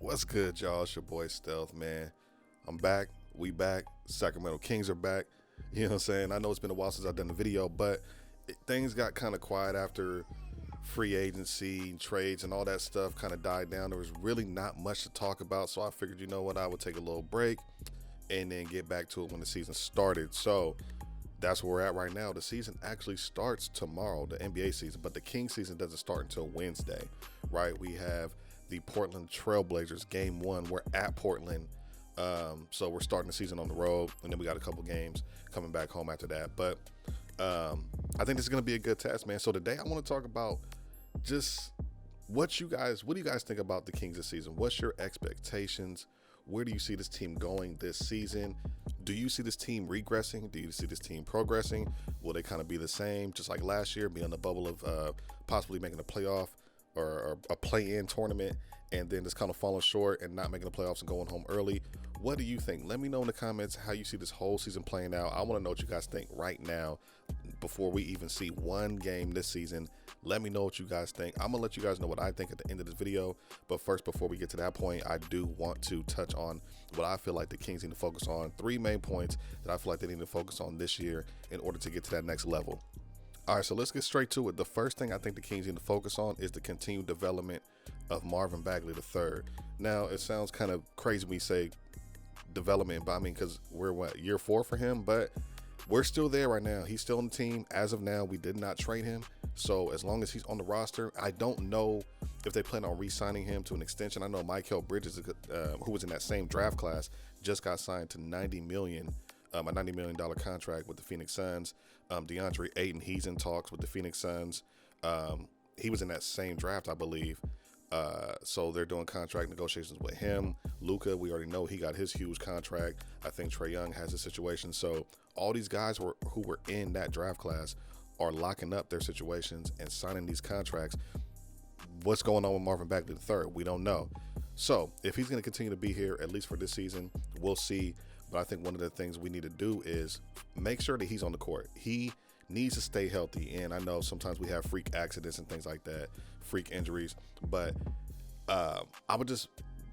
What's good, y'all? It's your boy Stealth, man. I'm back. We back. Sacramento Kings are back. You know what I'm saying? I know it's been a while since I've done a video, but things got kind of quiet after free agency, trades, and all that stuff kind of died down. There was really not much to talk about, so I figured, you know what, I would take a little break and then get back to it when the season started. So that's where we're at right now. The season actually starts tomorrow, the NBA season, but the Kings season doesn't start until Wednesday, right? We have the Portland Trailblazers game one. We're at Portland. So we're starting the season on the road, and then we got a couple games coming back home after that. But I think this is going to be a good test, man. So today I want to talk about just what do you guys think about the Kings this season? What's your expectations? Where do you see this team going this season? Do you see this team regressing? Do you see this team progressing? Will they kind of be the same, just like last year, be on the bubble of possibly making a playoff or a play-in tournament and then just kind of falling short and not making the playoffs and going home early? What do you think? Let me know in the comments how you see this whole season playing out. I want to know what you guys think right now before we even see one game this season. Let me know what you guys think. I'm going to let you guys know what I think at the end of this video. But first, before we get to that point, I do want to touch on what I feel like the Kings need to focus on. 3 main points that I feel like they need to focus on this year in order to get to that next level. All right, so let's get straight to it. The first thing I think the Kings need to focus on is the continued development of Marvin Bagley III. Now, it sounds kind of crazy when we say development, but I mean, because we're year 4 for him, but we're still there right now. He's still on the team. As of now, we did not trade him. So as long as he's on the roster, I don't know if they plan on re-signing him to an extension. I know Mikal Bridges, who was in that same draft class, just got signed to a $90 million contract with the Phoenix Suns. DeAndre Ayton, he's in talks with the Phoenix Suns. He was in that same draft, I believe. So they're doing contract negotiations with him. Luka, we already know he got his huge contract. I think Trae Young has a situation. So all these guys who were in that draft class are locking up their situations and signing these contracts. What's going on with Marvin Bagley III? We don't know. So if he's going to continue to be here, at least for this season, we'll see. But I think one of the things we need to do is make sure that he's on the court. He needs to stay healthy. And I know sometimes we have freak accidents and things like that, freak injuries. But I would just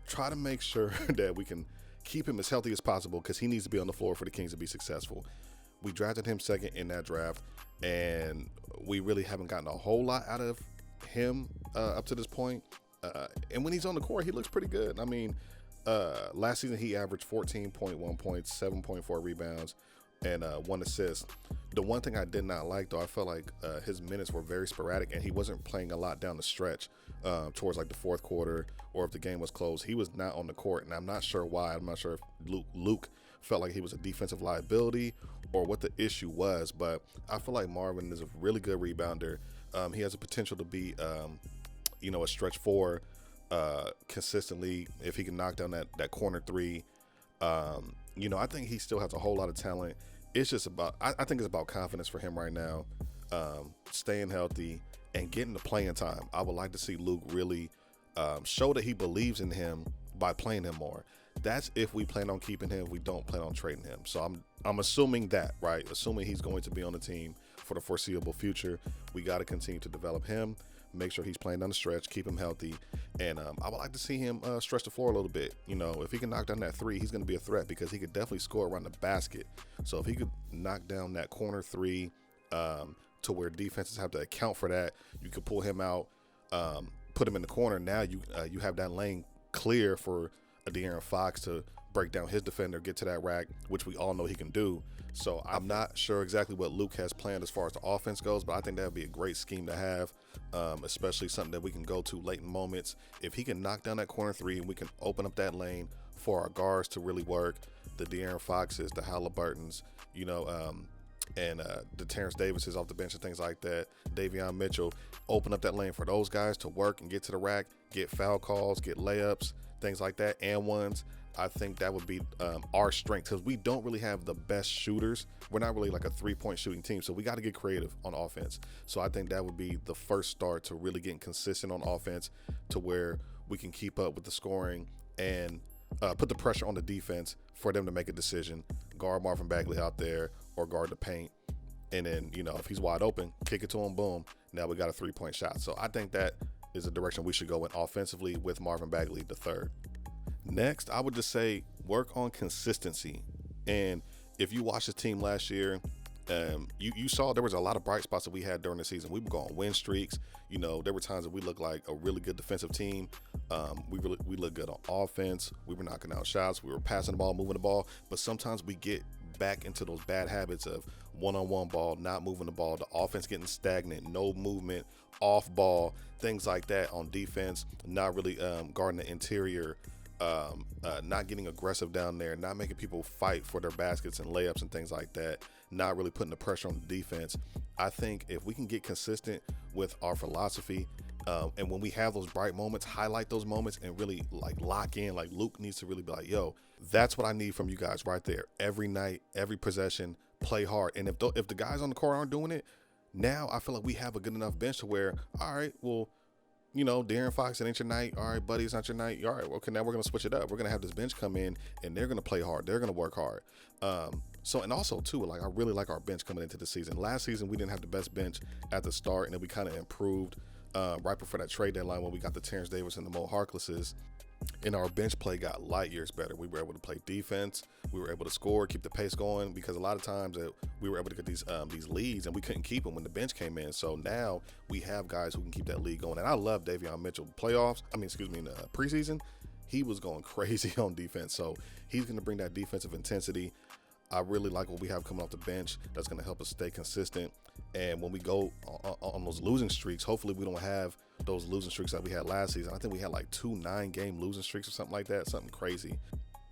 try to make sure that we can keep him as healthy as possible, because he needs to be on the floor for the Kings to be successful. We drafted him second in that draft, and we really haven't gotten a whole lot out of him up to this point. And when he's on the court, he looks pretty good. I mean, last season he averaged 14.1 points, 7.4 rebounds, and 1 assist. The one thing I did not like, though, I felt like his minutes were very sporadic, and he wasn't playing a lot down the stretch towards like the fourth quarter, or if the game was close. He was not on the court, and I'm not sure why. I'm not sure if Luke felt like he was a defensive liability or what the issue was, but I feel like Marvin is a really good rebounder. He has a potential to be, a stretch 4 consistently if he can knock down that corner 3. I think he still has a whole lot of talent. It's just about, I think it's about confidence for him right now, staying healthy and getting the playing time. I would like to see Luke really show that he believes in him by playing him more. That's if we plan on keeping him. We don't plan on trading him. So I'm assuming that, right? Assuming he's going to be on the team for the foreseeable future. We got to continue to develop him, make sure he's playing down the stretch, keep him healthy. And I would like to see him stretch the floor a little bit. If he can knock down that 3, he's going to be a threat, because he could definitely score around the basket. So if he could knock down that corner 3 to where defenses have to account for that, you could pull him out, put him in the corner. Now you have that lane clear for a De'Aaron Fox to break down his defender, get to that rack, which we all know he can do. So I'm not sure exactly what Luke has planned as far as the offense goes, but I think that would be a great scheme to have, especially something that we can go to late in moments. If he can knock down that corner 3 and we can open up that lane for our guards to really work, the De'Aaron Foxes, the Haliburtons, and the Terrence Davises off the bench and things like that, Davion Mitchell, open up that lane for those guys to work and get to the rack, get foul calls, get layups, things like that, and ones. I think that would be our strength, because we don't really have the best shooters. We're not really like a 3-point shooting team, so we got to get creative on offense. So I think that would be the first start to really getting consistent on offense, to where we can keep up with the scoring and put the pressure on the defense for them to make a decision, guard Marvin Bagley out there or guard the paint. And then, if he's wide open, kick it to him, boom. Now we got a 3-point shot. So I think that is a direction we should go in offensively with Marvin Bagley III. Next, I would just say work on consistency. And if you watched the team last year, you saw there was a lot of bright spots that we had during the season. We were going win streaks. There were times that we looked like a really good defensive team. We looked good on offense. We were knocking out shots. We were passing the ball, moving the ball. But sometimes we get back into those bad habits of one-on-one ball, not moving the ball, the offense getting stagnant, no movement, off ball, things like that on defense, not really guarding the interior, not getting aggressive down there, not making people fight for their baskets and layups and things like that, not really putting the pressure on the defense. I think if we can get consistent with our philosophy, and when we have those bright moments, highlight those moments and really like lock in. Like Luke needs to really be like, yo, that's what I need from you guys right there. Every night, every possession, play hard. And if the guys on the court aren't doing it, now I feel like we have a good enough bench to where, all right, well, De'Aaron Fox, it ain't your night. All right, buddy, it's not your night. All right, well, okay, now we're going to switch it up. We're going to have this bench come in, and they're going to play hard. They're going to work hard. And also, too, like I really like our bench coming into the season. Last season, we didn't have the best bench at the start, and then we kind of improved right before that trade deadline when we got the Terrence Davis and the Mo Harklesses. And our bench play got light years better. We were able to play defense. We were able to score, keep the pace going, because a lot of times we were able to get these leads and we couldn't keep them when the bench came in. So now we have guys who can keep that lead going. And I love Davion Mitchell. In the preseason, he was going crazy on defense. So he's going to bring that defensive intensity. I really like what we have coming off the bench. That's going to help us stay consistent. And when we go on those losing streaks, hopefully we don't have those losing streaks that we had last season. I think we had like 2 9-game losing streaks or something like that, something crazy.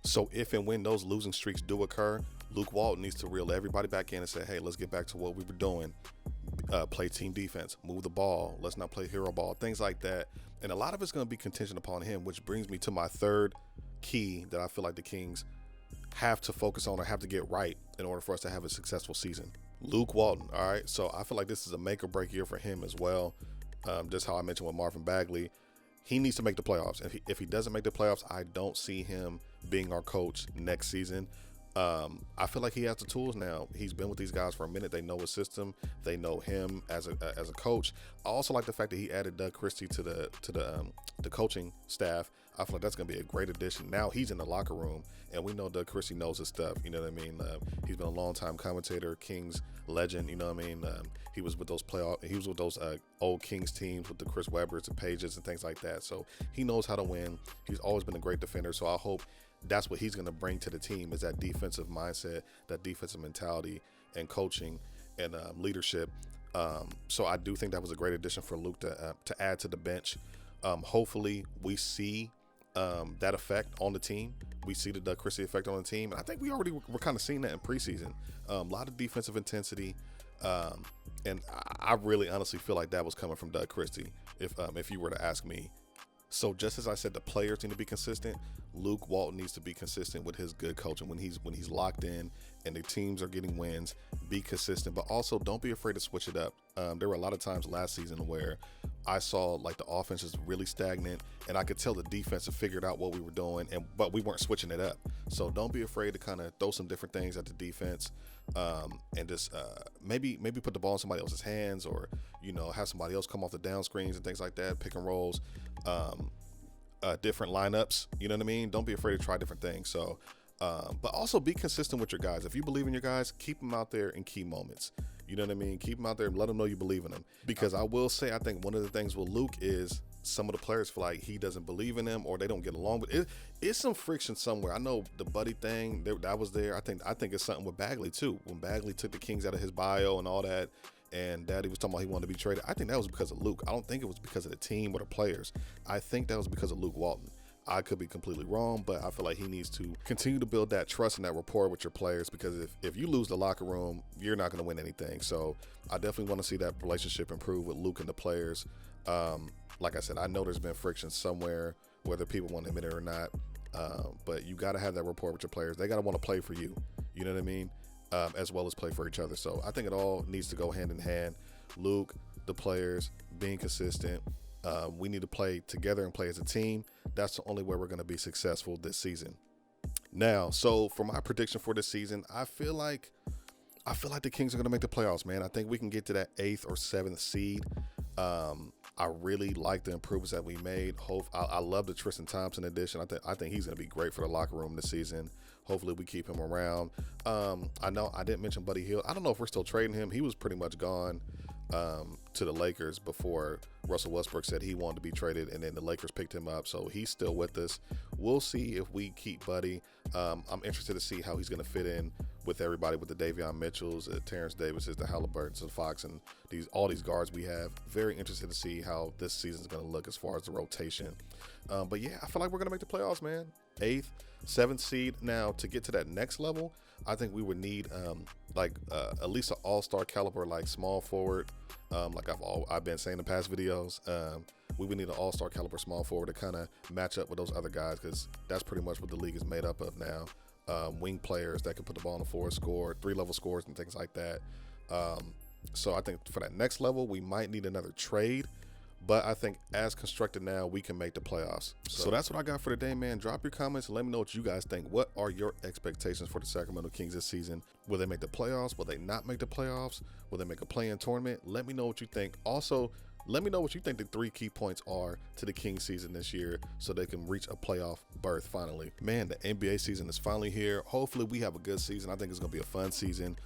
So if and when those losing streaks do occur, Luke Walton needs to reel everybody back in and say, hey, let's get back to what we were doing. Play team defense, move the ball. Let's not play hero ball, things like that. And a lot of it's going to be contingent upon him, which brings me to my third key that I feel like the Kings have to focus on or have to get right in order for us to have a successful season. Luke Walton. All right. So I feel like this is a make or break year for him as well. Just how I mentioned with Marvin Bagley, he needs to make the playoffs. If he doesn't make the playoffs, I don't see him being our coach next season. I feel like he has the tools now. He's been with these guys for a minute. They know his system. They know him as a coach. I also like the fact that he added Doug Christie to the coaching staff. I feel like that's going to be a great addition. Now he's in the locker room, and we know Doug Christie knows his stuff. You know what I mean? He's been a long-time commentator, Kings legend. You know what I mean? He was with those old Kings teams with the Chris Webbers and Pages and things like that. So he knows how to win. He's always been a great defender. So I hope that's what he's going to bring to the team, is that defensive mindset, that defensive mentality, and coaching and leadership. So I do think that was a great addition for Luke to add to the bench. Hopefully we see that effect on the team. We see the Doug Christie effect on the team, and I think we're kind of seeing that in preseason. A lot of defensive intensity, and I really honestly feel like that was coming from Doug Christie, if you were to ask me. So just as I said, the players need to be consistent. Luke Walton needs to be consistent with his good coaching. When he's locked in and the teams are getting wins, be consistent, but also don't be afraid to switch it up. There were a lot of times last season where I saw like the offense is really stagnant, and I could tell the defense had figured out what we were doing, but we weren't switching it up. So don't be afraid to kind of throw some different things at the defense, and just maybe put the ball in somebody else's hands, or have somebody else come off the down screens and things like that, pick and rolls, different lineups. You know what I mean? Don't be afraid to try different things. So, but also be consistent with your guys. If you believe in your guys, keep them out there in key moments. You know what I mean? Keep them out there and let them know you believe in them. Because I will say, I think one of the things with Luke is some of the players feel like he doesn't believe in them, or they don't get along. But it's some friction somewhere. I know the buddy thing that was there. I think it's something with Bagley too. When Bagley took the Kings out of his bio and all that, and Daddy was talking about he wanted to be traded, I think that was because of Luke. I don't think it was because of the team or the players. I think that was because of Luke Walton. I could be completely wrong, but I feel like he needs to continue to build that trust and that rapport with your players, because if you lose the locker room, you're not going to win anything. So I definitely want to see that relationship improve with Luke and the players. Like I said, I know there's been friction somewhere, whether people want to admit it or not, but you got to have that rapport with your players. They got to want to play for you, you know what I mean, as well as play for each other. So I think it all needs to go hand in hand. Luke, the players, being consistent. We need to play together and play as a team. That's the only way we're going to be successful this season. Now, so for my prediction for this season, I feel like the Kings are going to make the playoffs, man. I think we can get to that 8th or 7th seed. I really like the improvements that we made. I love the Tristan Thompson addition. I think he's going to be great for the locker room this season. Hopefully we keep him around. I know I didn't mention Buddy Hield. I don't know if we're still trading him. He was pretty much gone to the Lakers before Russell Westbrook said he wanted to be traded, and then the Lakers picked him up. So he's still with us. We'll see if we keep Buddy. I'm interested to see how he's going to fit in with everybody, with the Davion Mitchells, the Terrence Davises, the Haliburtons, the Fox, and all these guards we have. Very interested to see how this season is going to look as far as the rotation. But yeah, I feel like we're going to make the playoffs, man. 8th, 7th seed. Now, to get to that next level, I think we would need at least an all-star caliber, like small forward. Like I've been saying in past videos, we would need an all-star caliber small forward to kind of match up with those other guys, because that's pretty much what the league is made up of now. Wing players that can put the ball on the floor, score 3-level scores and things like that. So I think for that next level, we might need another trade. But I think as constructed now, we can make the playoffs. So that's what I got for today, man. Drop your comments and let me know what you guys think. What are your expectations for the Sacramento Kings this season? Will they make the playoffs? Will they not make the playoffs? Will they make a play-in tournament? Let me know what you think. Also, let me know what you think the 3 key points are to the Kings season this year, so they can reach a playoff berth finally. Man, the NBA season is finally here. Hopefully we have a good season. I think it's going to be a fun season.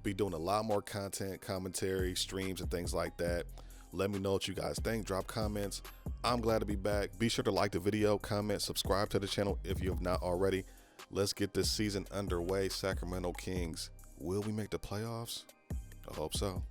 Be doing a lot more content, commentary, streams, and things like that. Let me know what you guys think. Drop comments. I'm glad to be back. Be sure to like the video, comment, subscribe to the channel if you have not already. Let's get this season underway. Sacramento Kings, will we make the playoffs? I hope so.